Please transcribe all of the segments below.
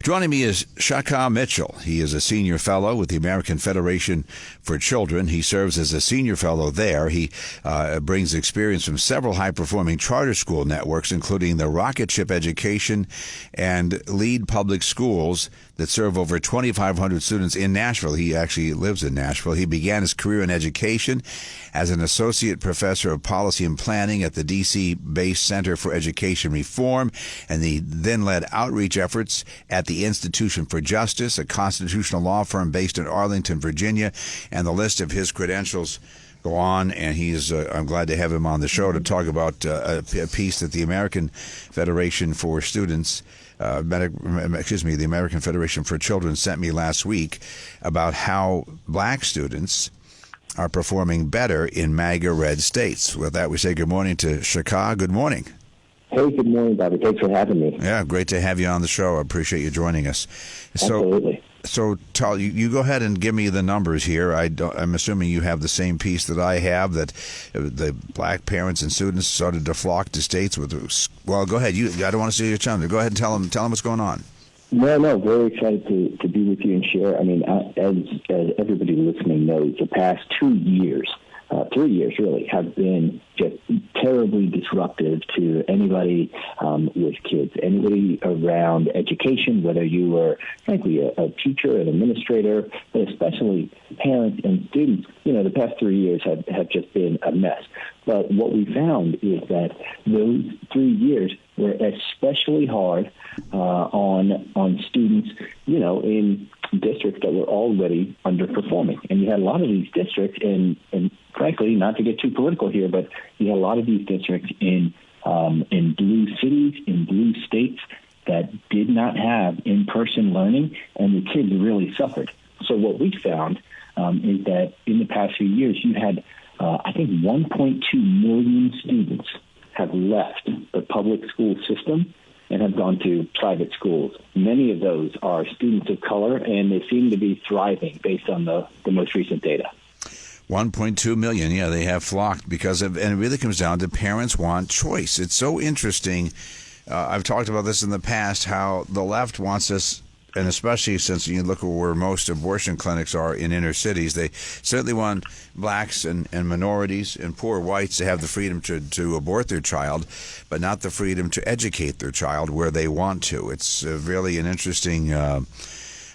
Joining me is Shaka Mitchell. He is a senior fellow with the American Federation for Children. He serves as a senior fellow there. He brings experience from several high-performing charter school networks, including the Rocket Ship Education and Lead Public Schools that serve over 2,500 students in Nashville. He actually lives in Nashville. He began his career in education as an associate professor of policy and planning at the D.C.-based Center for Education Reform, and he then led outreach efforts at the Institution for Justice, a constitutional law firm based in Arlington, Virginia, and the list of his credentials go on, and he's I'm glad to have him on the show to talk about a piece that the American Federation for Students the American Federation for Children sent me last week about how black students are performing better in MAGA red states. With that, we say good morning to Shaka. Good morning. Hey, good morning, Bobby. Thanks for having me. Yeah, great to have you on the show. I appreciate you joining us. Absolutely. So tell you go ahead and give me the numbers here. I'm assuming you have the same piece that I have, that the black parents and students started to flock to states with. Well, go ahead. I don't want to see your chum. Go ahead and tell them what's going on. No, very excited to be with you and share. I mean, as everybody listening knows, the past 2 years, 3 years really, have been just terribly disruptive to anybody with kids, anybody around education, whether you were, frankly, a teacher, an administrator, but especially parents and students. You know, the past 3 years have just been a mess. But what we found is that those 3 years were especially hard on students, you know, in districts that were already underperforming. And you had a lot of these districts and frankly, not to get too political here, but you had a lot of these districts in blue cities, in blue states that did not have in-person learning, and the kids really suffered. So what we found is that in the past few years, you had, I think, 1.2 million students have left the public school system and have gone to private schools. Many of those are students of color, and they seem to be thriving based on the most recent data. 1.2 million, yeah, they have flocked because of, and it really comes down to parents want choice. It's so interesting. I've talked about this in the past, how the left wants us, and especially since you look at where most abortion clinics are in inner cities, they certainly want blacks and minorities and poor whites to have the freedom to abort their child, but not the freedom to educate their child where they want to. It's really an interesting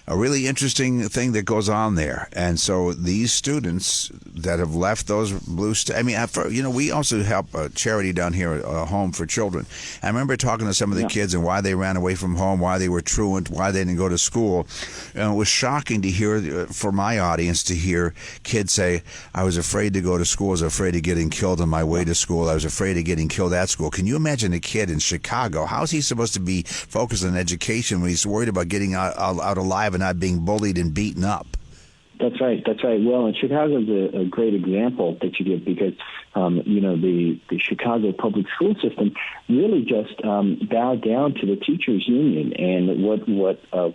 a really interesting thing that goes on there. And so these students that have left those blue states, I mean, we also help a charity down here, a Home for Children. I remember talking to some of the kids and why they ran away from home, why they were truant, why they didn't go to school. And it was shocking to hear, for my audience, to hear kids say, I was afraid to go to school, I was afraid of getting killed on my way to school, I was afraid of getting killed at school. Can you imagine a kid in Chicago? How is he supposed to be focused on education when he's worried about getting out alive and not being bullied and beaten up? That's right. Well, and Chicago's a great example that you give because, the Chicago public school system really just bowed down to the teachers union. And what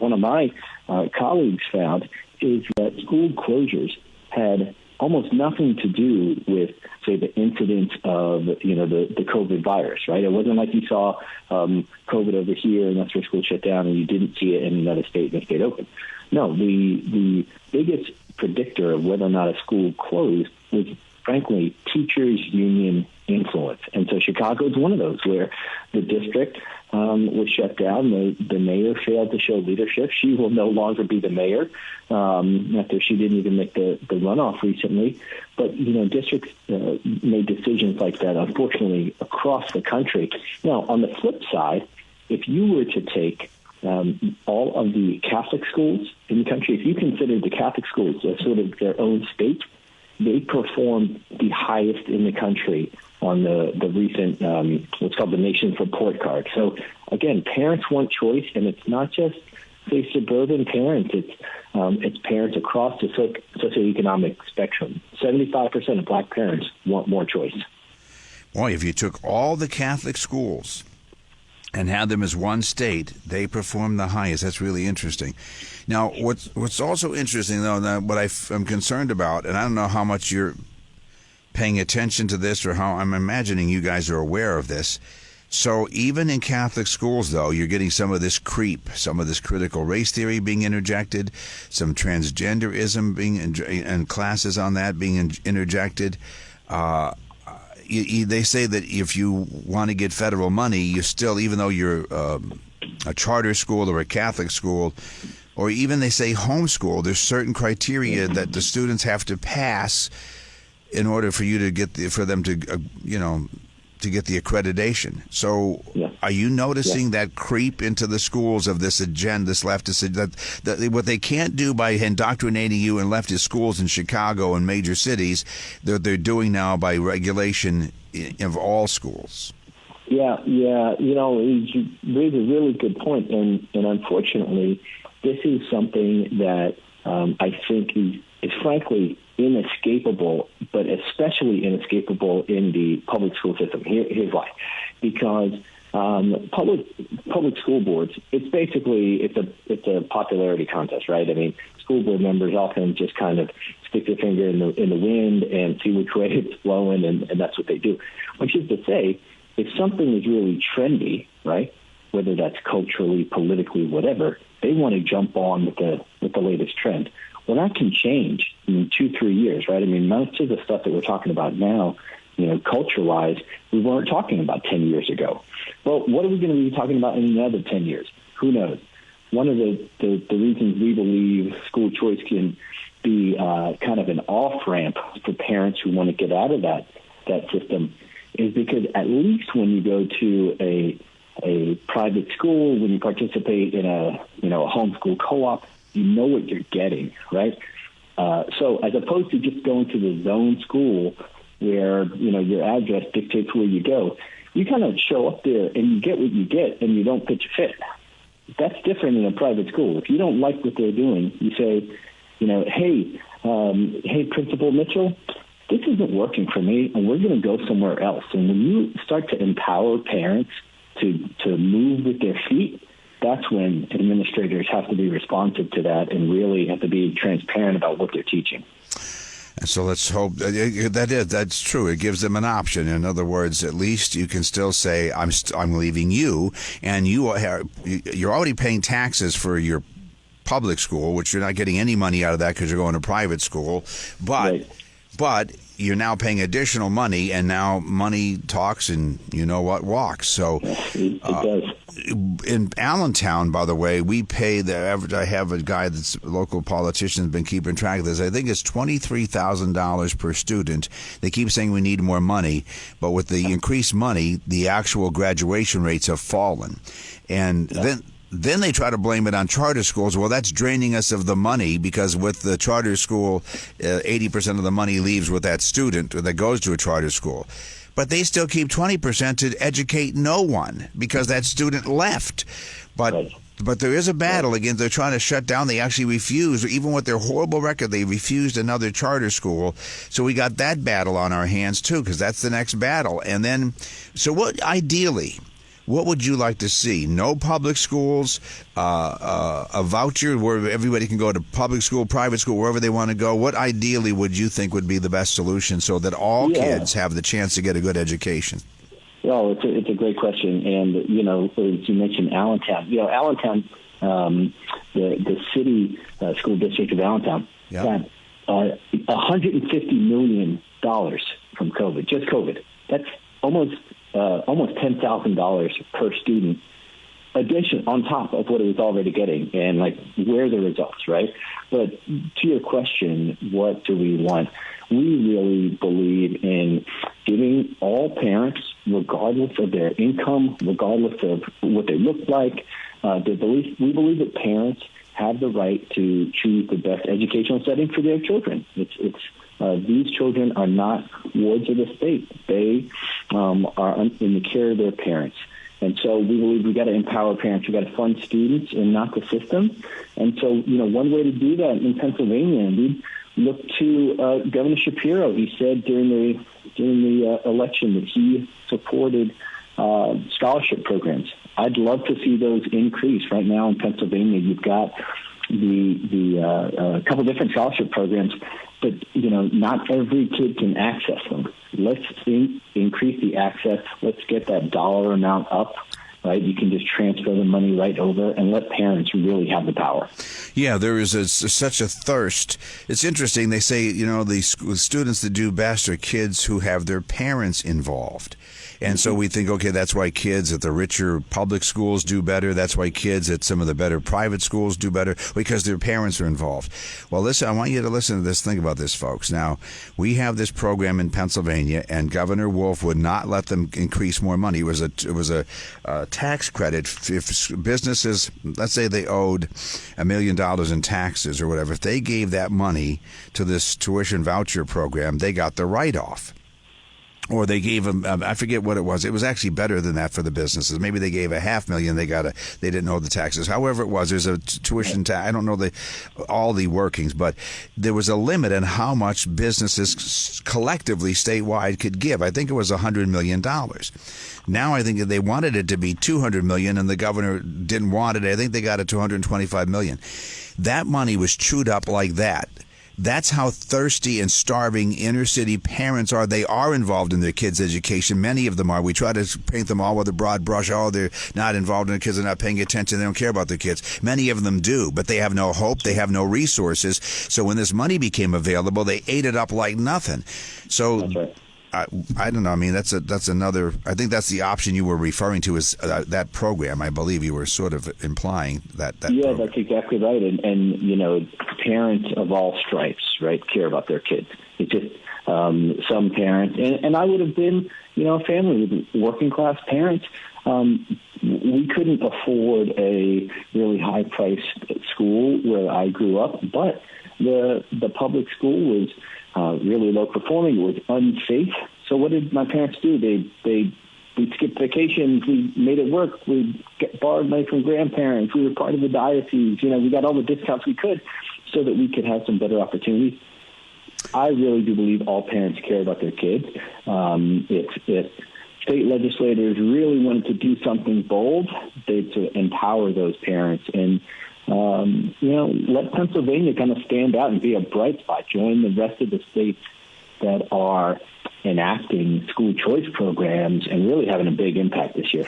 one of my colleagues found is that school closures had almost nothing to do with, say, the incidence of, the COVID virus, right? It wasn't like you saw COVID over here and that's where school shut down and you didn't see it in another state and it stayed open. No, the biggest predictor of whether or not a school closed was, frankly, teachers' union influence. And so Chicago is one of those where the district was shut down. The mayor failed to show leadership. She will no longer be the mayor after she didn't even make the runoff recently. But, districts made decisions like that, unfortunately, across the country. Now, on the flip side, if you were to take all of the Catholic schools in the country, if you consider the Catholic schools as sort of their own state, they performed the highest in the country on the recent what's called the Nation's Report Card. So, again, parents want choice, and it's not just, say, suburban parents. It's parents across the socioeconomic spectrum. 75% of black parents want more choice. Boy, if you took all the Catholic schools and had them as one state, they perform the highest. That's really interesting. Now, what's also interesting, though, what I'm concerned about, and I don't know how much you're paying attention to this or how I'm imagining you guys are aware of this, So even in Catholic schools, though, you're getting some of this creep, some of this critical race theory being interjected, some transgenderism being and classes on that being interjected. They say that if you want to get federal money, you still, even though you're a charter school or a Catholic school, or even they say homeschool, there's certain criteria that the students have to pass in order for you to get for them to to get the accreditation. So are you noticing that creep into the schools of this agenda, this leftist, that what they can't do by indoctrinating you in leftist schools in Chicago and major cities, they're doing now by regulation of all schools? Yeah. You raise a really good point, and unfortunately, this is something that I think is frankly inescapable, but especially inescapable in the public school system. Here's why: because public school boards, it's basically it's a popularity contest, right? I mean, school board members often just kind of stick their finger in the wind and see which way it's blowing, and that's what they do. Which is to say, if something is really trendy, right, whether that's culturally, politically, whatever, they want to jump on with the latest trend. Well, that can change in 2-3 years, right? I mean, most of the stuff that we're talking about now, culture-wise, we weren't talking about 10 years ago. Well, what are we going to be talking about in another 10 years? Who knows? One of the reasons we believe school choice can be kind of an off-ramp for parents who want to get out of that system is because at least when you go to a private school, when you participate in a homeschool co-op, you know what you're getting, right? So as opposed to just going to the zone school where, your address dictates where you go, you kind of show up there and you get what you get and you don't pitch a fit. That's different in a private school. If you don't like what they're doing, you say, hey, Principal Mitchell, this isn't working for me and we're going to go somewhere else. And when you start to empower parents to move with their feet, that's when administrators have to be responsive to that and really have to be transparent about what they're teaching. And so let's hope that's true. It gives them an option. In other words, at least you can still say, I'm leaving you, and you're already paying taxes for your public school, which you're not getting any money out of that because you're going to private school. But you're now paying additional money, and now money talks, and you know what walks. So it does. In Allentown, by the way, we pay the average. I have a guy that's a local politician has been keeping track of this. I think it's $23,000 per student. They keep saying we need more money, but with the increased money, the actual graduation rates have fallen. And then they try to blame it on charter schools. Well, that's draining us of the money because with the charter school, 80% of the money leaves with that student that goes to a charter school. But they still keep 20% to educate no one because that student left. But there is a battle against. They're trying to shut down. They actually refuse, even with their horrible record, they refused another charter school. So we got that battle on our hands too, because that's the next battle. And then, so what would you like to see? No public schools, a voucher where everybody can go to public school, private school, wherever they want to go. What ideally would you think would be the best solution so that all kids have the chance to get a good education? Well, it's a great question. And, as you mentioned Allentown, Allentown, the city school district of Allentown got $150 million from COVID, just COVID. That's almost $10,000 per student addition on top of what it was already getting, and where are the results, right? But to your question, what do we want? We really believe in giving all parents, regardless of their income, regardless of what they look like, we believe that parents have the right to choose the best educational setting for their children. These children are not wards of the state. They are in the care of their parents. And so we believe we got to empower parents. We got to fund students and not the system. And so, one way to do that in Pennsylvania, we look to Governor Shapiro. He said during the election that he supported scholarship programs. I'd love to see those increase. Right now in Pennsylvania, you've got the couple different scholarship programs but not every kid can access them. Let's increase the access. Let's get that dollar amount up. Right, you can just transfer the money right over and let parents really have the power. Yeah, there is such a thirst. It's interesting. They say, the students that do best are kids who have their parents involved. And so we think, okay, that's why kids at the richer public schools do better. That's why kids at some of the better private schools do better, because their parents are involved. Well, listen, I want you to listen to this. Think about this, folks. Now, we have this program in Pennsylvania, and Governor Wolf would not let them increase more money. It was a tax credit. If businesses, let's say they owed $1 million in taxes or whatever, if they gave that money to this tuition voucher program, they got the write-off. Or they gave them, I forget what it was. It was actually better than that for the businesses. Maybe they gave $500,000. They didn't owe the taxes. However it was, there's a tuition tax. I don't know all the workings, but there was a limit on how much businesses collectively statewide could give. I think it was $100 million. Now I think they wanted it to be $200 million, and the governor didn't want it. I think they got it to $125 million. That money was chewed up like that. That's how thirsty and starving inner city parents are. They are involved in their kids' education. Many of them are. We try to paint them all with a broad brush. Oh, they're not involved in their kids. They're not paying attention. They don't care about their kids. Many of them do, but they have no hope. They have no resources. So when this money became available, they ate it up like nothing. So That's right. I don't know. I mean, that's another. I think that's the option you were referring to is that program. I believe you were sort of implying that. Yeah, program. that's exactly right. And parents of all stripes, right, care about their kids. It's just some parents, and I would have been, a family with working class parents. We couldn't afford a really high priced school where I grew up, but the public school was really low performing. It was unsafe. So what did my parents do? We skipped vacations. We made it work. We borrowed money from grandparents. We were part of the diocese. We got all the discounts we could so that we could have some better opportunities. I really do believe all parents care about their kids. If state legislators really wanted to do something bold, they'd to empower those parents and let Pennsylvania kind of stand out and be a bright spot. Join the rest of the states that are enacting school choice programs and really having a big impact this year.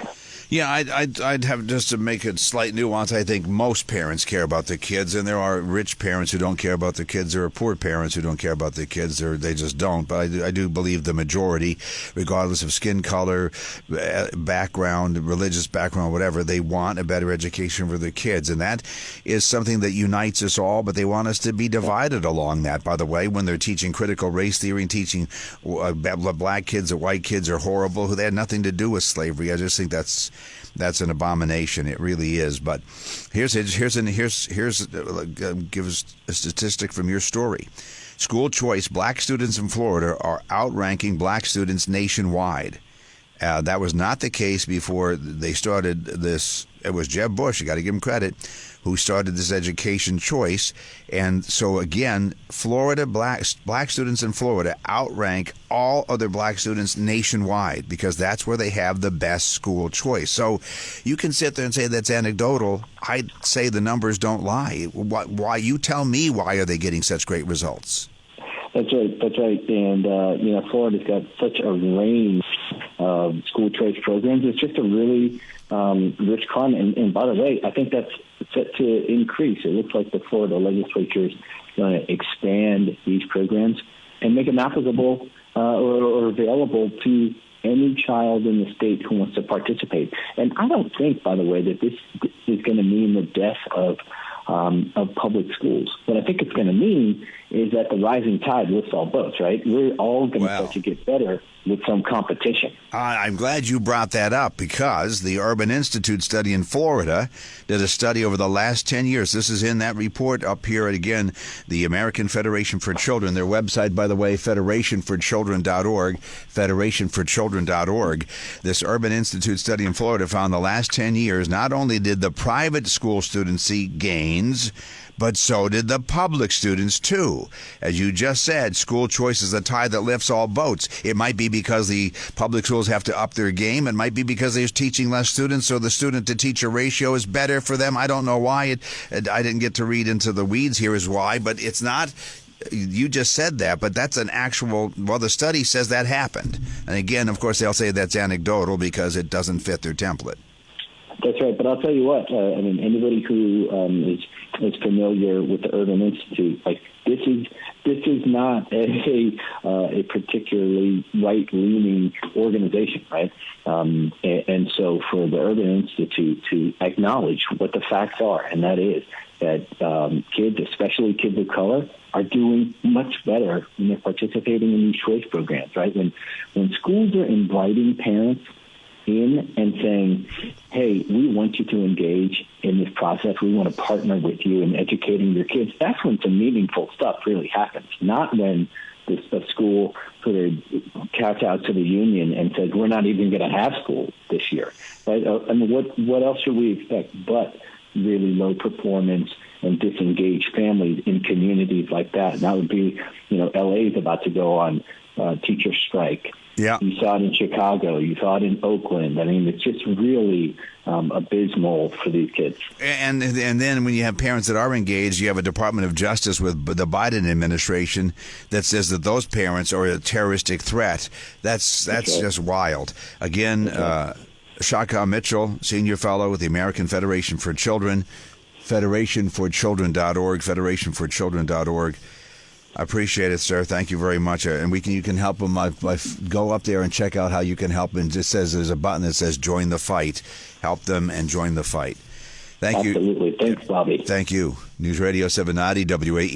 Yeah, I'd have just to make a slight nuance. I think most parents care about their kids, and there are rich parents who don't care about their kids. There are poor parents who don't care about their kids, or they just don't. But I do believe the majority, regardless of skin color, background, religious background, whatever, they want a better education for their kids, and that is something that unites us all. But they want us to be divided along that. By the way, when they're teaching critical race theory and teaching black kids or white kids are horrible, who they had nothing to do with slavery, I just think that's an abomination. It really is. But here's give us a statistic from your story. School choice: black students in Florida are outranking black students nationwide. That was not the case before they started this. It was Jeb Bush, you got to give him credit, who started this education choice. And so again, Florida, black students in Florida outrank all other black students nationwide because that's where they have the best school choice. So you can sit there and say that's anecdotal. I'd say the numbers don't lie. Why? You tell me, why are they getting such great results? That's right. And, Florida's got such a range of school choice programs. It's just a really rich climate. And by the way, I think that's set to increase. It looks like the Florida legislature is going to expand these programs and make them applicable or available to any child in the state who wants to participate. And I don't think, by the way, that this is going to mean the death of public schools. What I think it's going to mean is that the rising tide lifts all boats, right? We're all going to start to get better with some competition. I'm glad you brought that up because the Urban Institute study in Florida did a study over the last 10 years. This is in that report up here at, again, the American Federation for Children. Their website, by the way, federationforchildren.org, federationforchildren.org. This Urban Institute study in Florida found the last 10 years, not only did the private school students see gains, but so did the public students, too. As you just said, school choice is the tide that lifts all boats. It might be because the public schools have to up their game. It might be because they're teaching less students, so the student-to-teacher ratio is better for them. I don't know why. I didn't get to read into the weeds here is why, but it's not you just said that, but that's an actual, well, the study says that happened. And again, of course, they'll say that's anecdotal because it doesn't fit their template. That's right. But I'll tell you what, I mean, anybody who is familiar with the Urban Institute, like this is not a particularly right-leaning organization, right? And so for the Urban Institute to acknowledge what the facts are, and that is that kids, especially kids of color, are doing much better when they're participating in these choice programs, right? When schools are inviting parents in and saying, hey, we want you to engage in this process. We want to partner with you in educating your kids. That's when some meaningful stuff really happens, not when the school sort of kowtows out to the union and says, we're not even going to have school this year. Right? I mean, what else should we expect but really low performance and disengaged families in communities like that? And that would be, LA is about to go on teacher strike. Yeah. You saw it in Chicago. You saw it in Oakland. I mean, it's just really abysmal for these kids. And then when you have parents that are engaged, you have a Department of Justice with the Biden administration that says that those parents are a terroristic threat. That's just wild. Again, Shaka Mitchell, Senior Fellow with the American Federation for Children, federationforchildren.org, federationforchildren.org. I appreciate it, sir. Thank you very much. And you can help them. Go up there and check out how you can help. And it just says there's a button that says "Join the Fight." Help them and join the fight. Thank you. Absolutely. Thanks, Bobby. Thank you. News Radio 790 WAEP.